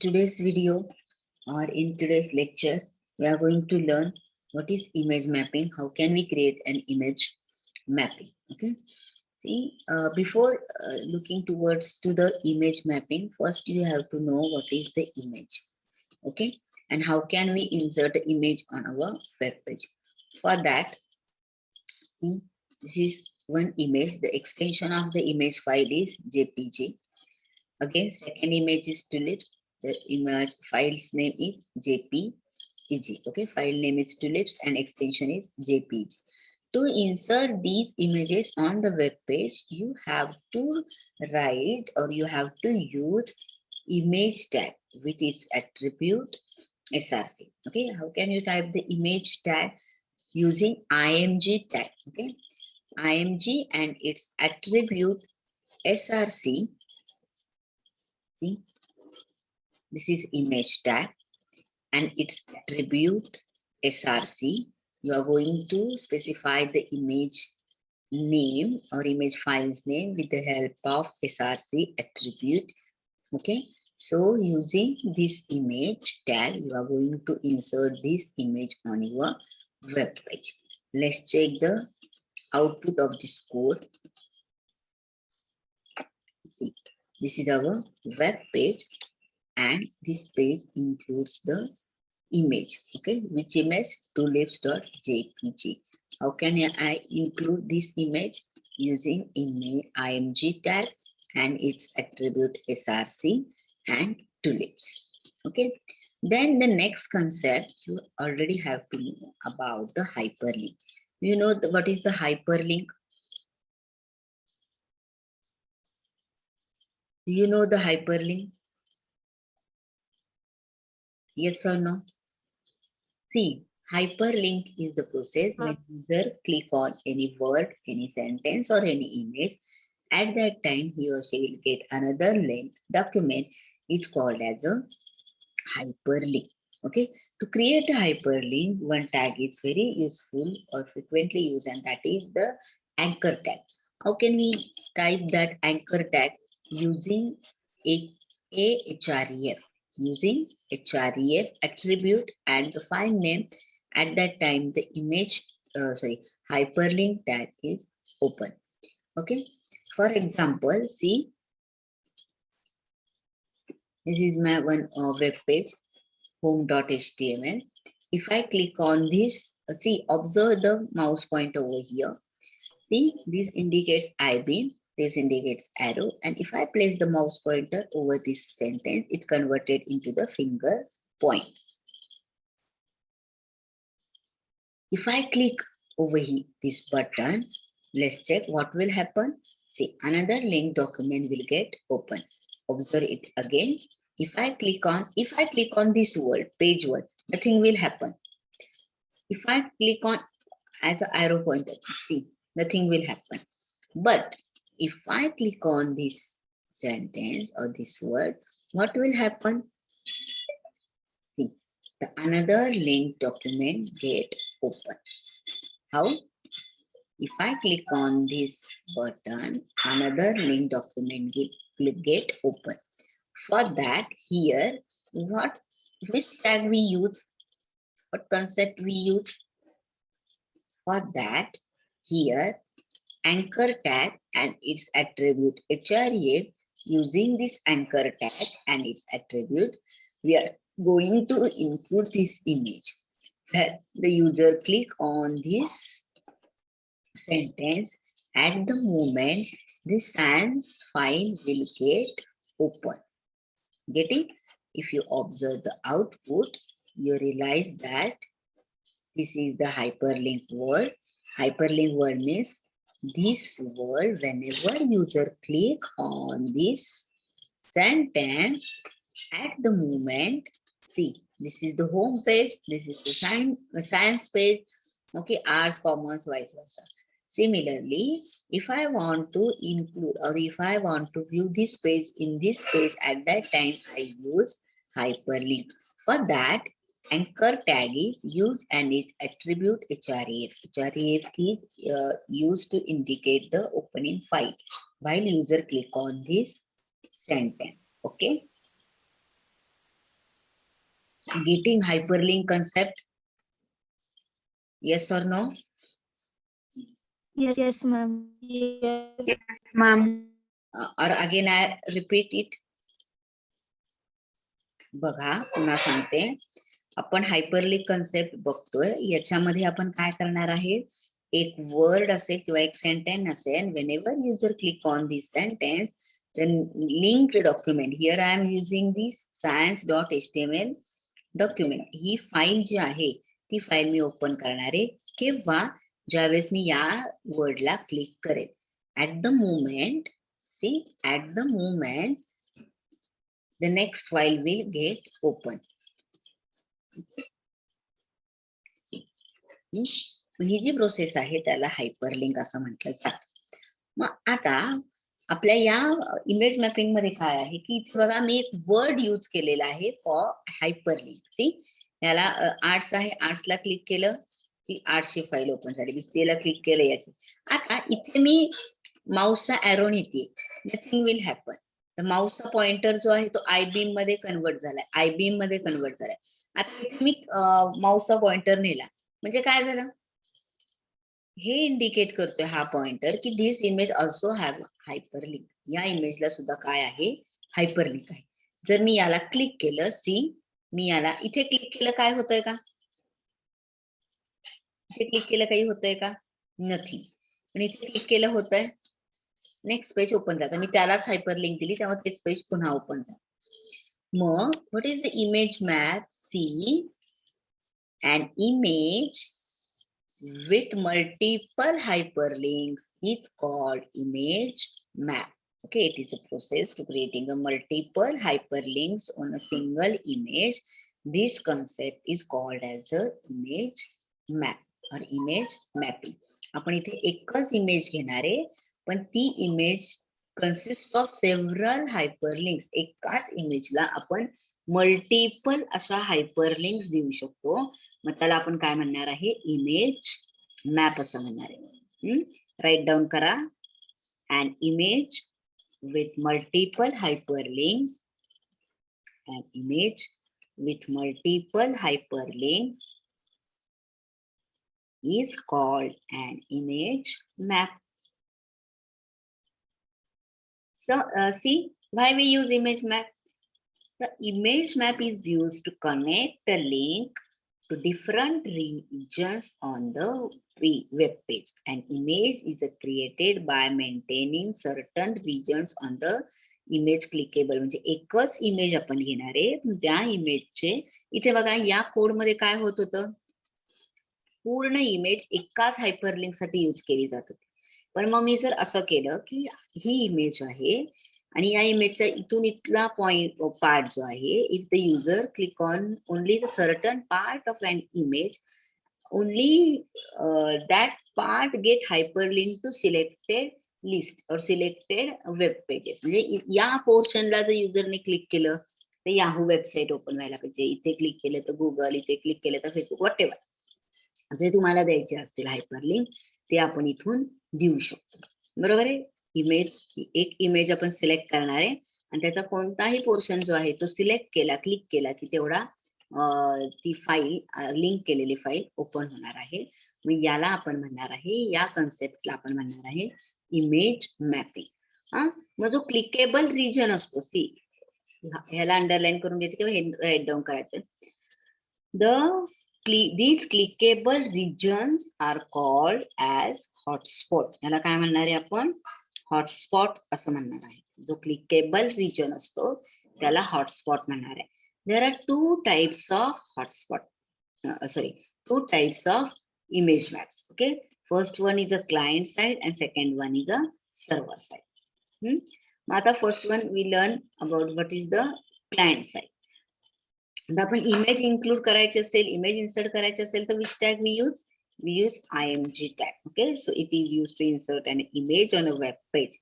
Today's video or in today's lecture, we are going to learn what is image mapping, how can we create an image mapping. Okay. See, before looking towards to the image mapping, first you have to know what is the image. Okay. And how can we insert the image on our web page. For that, see, this is one image. The extension of the image file is JPG. Again, second image is tulips. The image file's name is JPEG. Okay, file name is tulips and extension is JPEG. To insert these images on the web page, you have to write or you have to use image tag with its attribute SRC. Okay, how can you type the image tag using IMG tag? Okay, IMG and its attribute SRC. See, this is image tag and its attribute SRC. You are going to specify the image name or image file's name with the help of SRC attribute. Okay. So using this image tag, you are going to insert this image on your web page. Let's check the output of this code. See, this is our web page and this page includes the image. Okay, which image? tulips.jpg. How can I include this image? Using img tag and its attribute src and tulips. Okay, then the next concept you already have to know about the hyperlink. You know what is the hyperlink? Do you know the hyperlink? Yes or no? See, hyperlink is the process when user click on any word, any sentence or any image. At that time, he or she will get another link document. It's called as a hyperlink. Okay. To create a hyperlink, one tag is very useful or frequently used, and that is the anchor tag. How can we type that anchor tag? Using href, using href attribute and the file name. At that time the image hyperlink tag is open. Okay, for example, see, this is my one web page, home.html. If I click on this, see, observe the mouse point over here. See, this indicates IB, this indicates arrow, and if I place the mouse pointer over this sentence, it converted into the finger point. If I click over here, this button, let's check what will happen. See, another link document will get open. Observe it again. If I click on this word, page word, nothing will happen. If I click on as an arrow pointer, see, nothing will happen. But if I click on this sentence or this word, what will happen? See, the another link document get open. How? If I click on this button, another link document will get open. For that, here, which tag we use? What concept we use? For that, here, anchor tag and its attribute href. Using this anchor tag and its attribute, we are going to include this image. Where the user click on this sentence, at the moment the sans file will get open. Getting? If you observe the output, you realize that this is the hyperlink word. Hyperlink word means this word, whenever user click on this sentence, at the moment, see, this is the home page, this is the science page, okay, arts, commerce, vice versa. Similarly, if I want to include or if I want to view this page in this page, at that time I use hyperlink. For that, anchor tag is used and its attribute href. Href is used to indicate the opening file while user click on this sentence. Okay. Getting hyperlink concept? Yes or no? Yes, ma'am. Yes, ma'am. Or again I repeat it. बघा पुन्हा सांगते, आपण hyperlink concept बघतोय. याच्यामध्ये आपण काय करणार आहे, एक वर्ड असेल किंवा एक सेंटेन्स असेल. whenever user click on this sentence, then linked document, here I am using this science.html document, ही फाईल जी आहे ती फाईल मी ओपन करणार आहे किंवा ज्यावेळेस मी या वर्डला क्लिक करेल, at the moment, see, at the moment the next file will get open. ही जी प्रोसेस आहे त्याला हायपरलिंक असं म्हटलं जातं. मग आता आपल्या या इमेज मॅपिंग मध्ये काय आहे की इथे बघा मी एक वर्ड यूज केलेला आहे फॉर हायपरलिंक. सी, याला आर्ट्स आहे, आर्ट्सला क्लिक केलं की आर्ट्सची फाईल ओपन झाली. बीसीए ला क्लिक केलं याची. आता इथे मी माऊसचा एरो नेते, नथिंग विल हॅपन. तर माऊसचा पॉइंटर जो आहे तो आय बीम मध्ये कन्वर्ट झालाय, आय बीम मध्ये कन्वर्ट झालाय. आता इथे मी माऊसचा पॉइंटर नेला म्हणजे काय झालं, हे इंडिकेट करतोय हा पॉइंटर की this image also have hyperlink. या इमेजला सुद्धा काय आहे, हायपरलिंक आहे. जर मी याला क्लिक केलं, सी, मी याला इथे क्लिक केलं, काय होतंय का, इथे क्लिक केलं काही होतंय का, नथिंग. पण इथे क्लिक केलं होतंय, नेक्स्ट पेज ओपन झालं. मी त्यालाच हायपरलिंक दिली तेव्हा तेच पेज पुन्हा ओपन झालं. मग what is the image map? See, an image with multiple hyperlinks is called image map. Okay, it is a process to creating a multiple hyperlinks on a single image. This concept is called as a image map or image mapping. आपण इथे एकच image घेणार आहे, पण ती image consist of several हायपरलिंक्स. एकाच इमेजला आपण multiple अशा हायपरलिंक्स देऊ शकतो. मग त्याला आपण काय म्हणणार आहे, इमेज मॅप असं म्हणणार आहे. राईट डाऊन करा, an image with multiple hyperlinks, an image with multiple hyperlinks is called an image map. So see why we use image map. The image map is used to connect a link to different regions on the web page. An image is created by maintaining certain regions on the image clickable. म्हणजे एकच image आपण घेणार आहे, त्या इमेजचे इथे बघा या code मध्ये काय होत होतं, पूर्ण इमेज एकाच हायपरलिंक साठी यूज केली जात होती. पण मग मी जर असं केलं की ही इमेज आहे आणि या इमेजचा इथून इथला पॉइंट पार्ट जो आहे, if the user click on only the certain part of an image, only that part get hyperlink to selected list और सिलेक्टेड वेब पेजेस. म्हणजे या पोर्शनला जर युजरने क्लिक केलं तर याहू वेबसाईट ओपन व्हायला पाहिजे, इथे क्लिक केलं तर गुगल, इथे क्लिक केलं तर फेसबुक, वॉट एव्हर जे तुम्हाला द्यायचे असतील हायपरलिंक ते आपण इथून देऊ शकतो. बरोबर आहे. इमेज, एक इमेज आपण सिलेक्ट करणार आहे आणि त्याचा कोणताही पोर्शन जो आहे तो सिलेक्ट केला, क्लिक केला की तेवढा ती फाईल, लिंक केलेली फाईल ओपन होणार आहे. मग याला आपण म्हणणार आहे, या कन्सेप्टला आपण म्हणणार आहे इमेज मॅपिंग. हा, मग जो क्लिकेबल रिजन असतो, सी, ह्याला अंडरलाईन करून घ्यायचं किंवा हे राईट डाऊन करायचं. These clickable regions are called as hotspot. याला काय म्हणणार आहे आपण, हॉटस्पॉट असं म्हणणार आहे. जो क्लिकेबल रिजन असतो त्याला हॉटस्पॉट म्हणणार आहे. There are two types of hotspot, two types of image maps. Okay, first one is a client side and second one is a server side. मग आता first one we learn about what is the client side. आता आपण image include करायचे असेल, image insert करायचे असेल तर which tag we use IMG tag. Okay, so it is used to insert an image on a web page.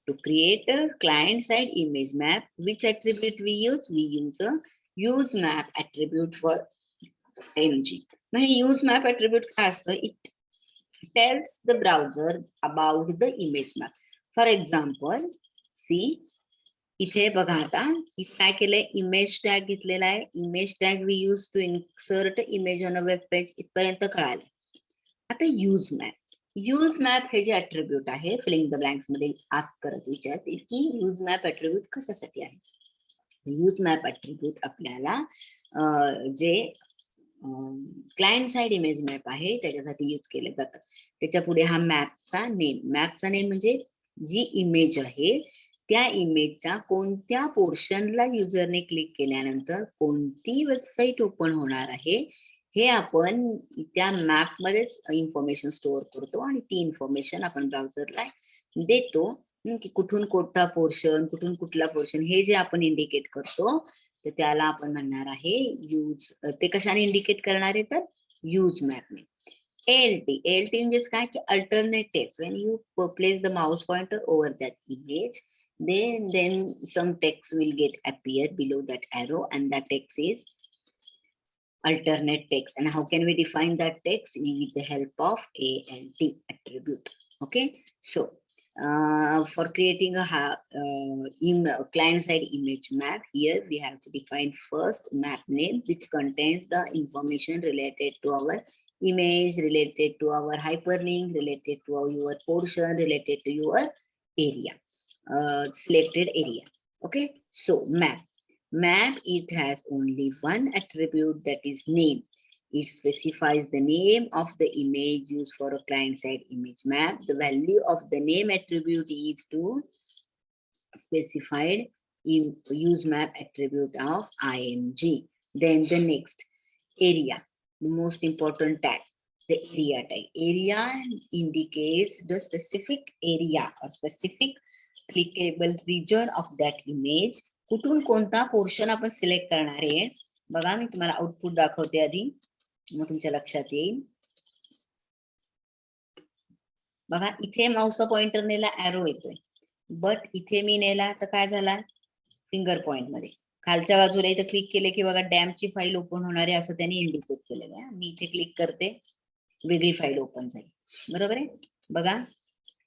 To create a client side image map, which attribute we use a use map attribute for IMG. Now use map attribute काय असतं, it tells the browser about the image map. For example, see, इथे बघा आता काय केलंय, image tag घेतलेला आहे. Image tag we use to insert image on a web page, इथपर्यंत कळालं. आता यूज मॅप हे जे अट्रिब्यूट आहे, फिलिंग द ब्लँक्स मध्ये आस्क करत विचारते की यूज मॅप अट्रिब्यूट कशासाठी आहे. यूज मॅप अट्रिब्यूट आपल्याला जे क्लायंट साइड इमेज मॅप आहे त्याच्यासाठी यूज केलं जातं. त्याच्या पुढे हा मॅपचा नेम म्हणजे जी इमेज आहे त्या इमेजचा कोणत्या पोर्शनला युजरने क्लिक केल्यानंतर कोणती वेबसाईट ओपन होणार आहे हे आपण त्या मॅप मध्येच इन्फॉर्मेशन स्टोअर करतो आणि ती इन्फॉर्मेशन आपण ब्राउझरला देतो की कुठून कोणता पोर्शन, कुठून कुठला पोर्शन हे जे आपण इंडिकेट करतो तर त्याला आपण म्हणणार आहे यूज. ते कशाने इंडिकेट करणार आहे तर यूज मॅपने. ALT म्हणजे काय की alternate text. When you place the mouse pointer over that image then some text will get appear below that arrow and that text is alternate text. And how can we define that text? With the help of ALT attribute. Okay, so for creating a client side image map, here we have to define first map name which contains the information related to our image, related to our hyperlink, related to your portion, related to your area, selected area. Okay, so map it has only one attribute, that is name. It specifies the name of the image used for a client side image map. The value of the name attribute is to specified use map attribute of img. Then the next area, the most important tag, the area tag. Area indicates the specific area or specific clickable region of that image. कुठून कोणता portion आपण select करणार आहे बघा, मी तुम्हाला output दाखवते आधी मग तुमच्या लक्षात येईल. बघा इथे माऊसचा पॉइंटर नेला, ॲरो येतोय, बट इथे मी नेला तर काय झाला, फिंगर पॉइंट मध्ये खालच्या बाजूला इथे क्लिक केले की बघा डॅमची फाईल ओपन होणार आहे असं त्यांनी इंडिकेट केलेलं आहे. मी इथे क्लिक करते, वेगळी फाईल ओपन झाली, बरोबर आहे. बघा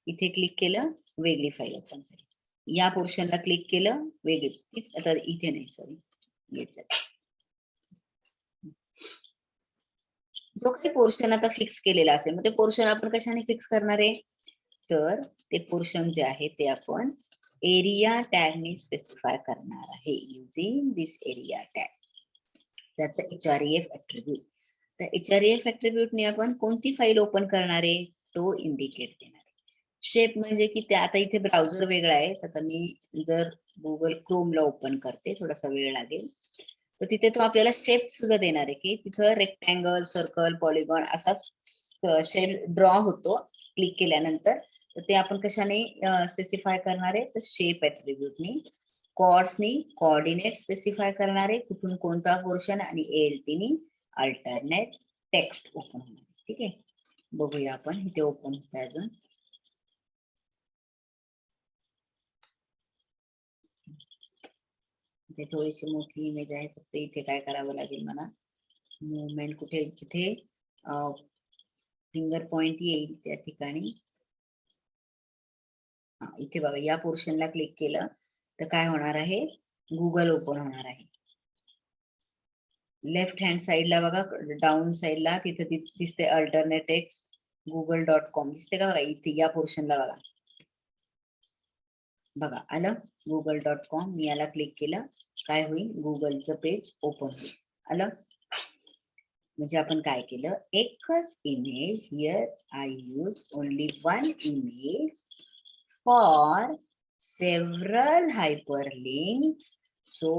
इथे क्लिक केलं, वेगळी फाईल ओपन झाली. या पोर्शनला क्लिक केलं, वेगळी. आता इथे नाही, सॉरी, जो काही पोर्शन आता फिक्स केलेला असेल मग ते पोर्शन आपण कशाने फिक्स करणार आहे तर ते पोर्शन जे आहे ते आपण एरिया टॅगने स्पेसिफाय करणार आहे, युजिंग दिस एरिया टॅग. त्याचा HREF अट्रिब्यूट. तर HREF अट्रिब्यूटने आपण कोणती फाईल ओपन करणार आहे तो इंडिकेट देणार आहे. शेप म्हणजे की त्या आता इथे ब्राउझर वेगळा आहे, आता मी जर गुगल क्रोमला ओपन करते, थोडासा वेळ लागेल, तर तिथे तो आपल्याला शेप सुद्धा देणार आहे की तिथं रेक्टँगल, सर्कल, पॉलिगॉन असा शेप ड्रॉ होतो क्लिक केल्यानंतर. तर ते आपण कशाने स्पेसिफाय करणार आहे तर शेप अट्रिब्यूटनी. कॉर्ड्सनी कोऑर्डिनेट स्पेसिफाय करणार आहे, कुठून कोणता पोर्शन, आणि ALTनी अल्टरनेट टेक्स्ट ओपन होणार. ठीक आहे, बघूया आपण इथे ओपन होत आहे अजून. इथे थोडीशी मोठी इमेज आहे, फक्त इथे काय करावं लागेल मला, मुवमेंट कुठे जिथे फिंगर पॉइंट येईल त्या ठिकाणी, इथे बघा या पोर्शनला क्लिक केलं तर काय होणार आहे, गुगल ओपन होणार आहे. लेफ्ट हँड साइडला बघा, डाऊन साइडला तिथे दिसते अल्टरनेट टेक्स्ट google.com दिसते का बघा, इथे या पोर्शनला बघा, बघा आलं google.com. मी याला क्लिक केलं काय होईल, गुगलचं पेज ओपन होईल. आलं, म्हणजे आपण काय केलं, एकच image, here I use only one image for several hyperlinks, so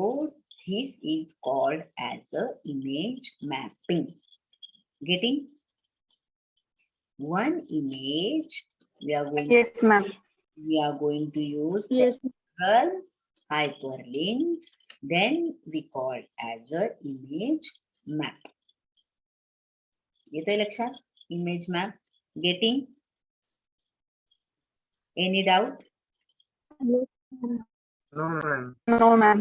this is called as a image mapping. Getting one image, we are going Yes, ma'am. we are going to use Yes. several hyperlinks, then we call as a image map. येते लक्षात, image map. Getting any doubt? No, ma'am. No, ma'am.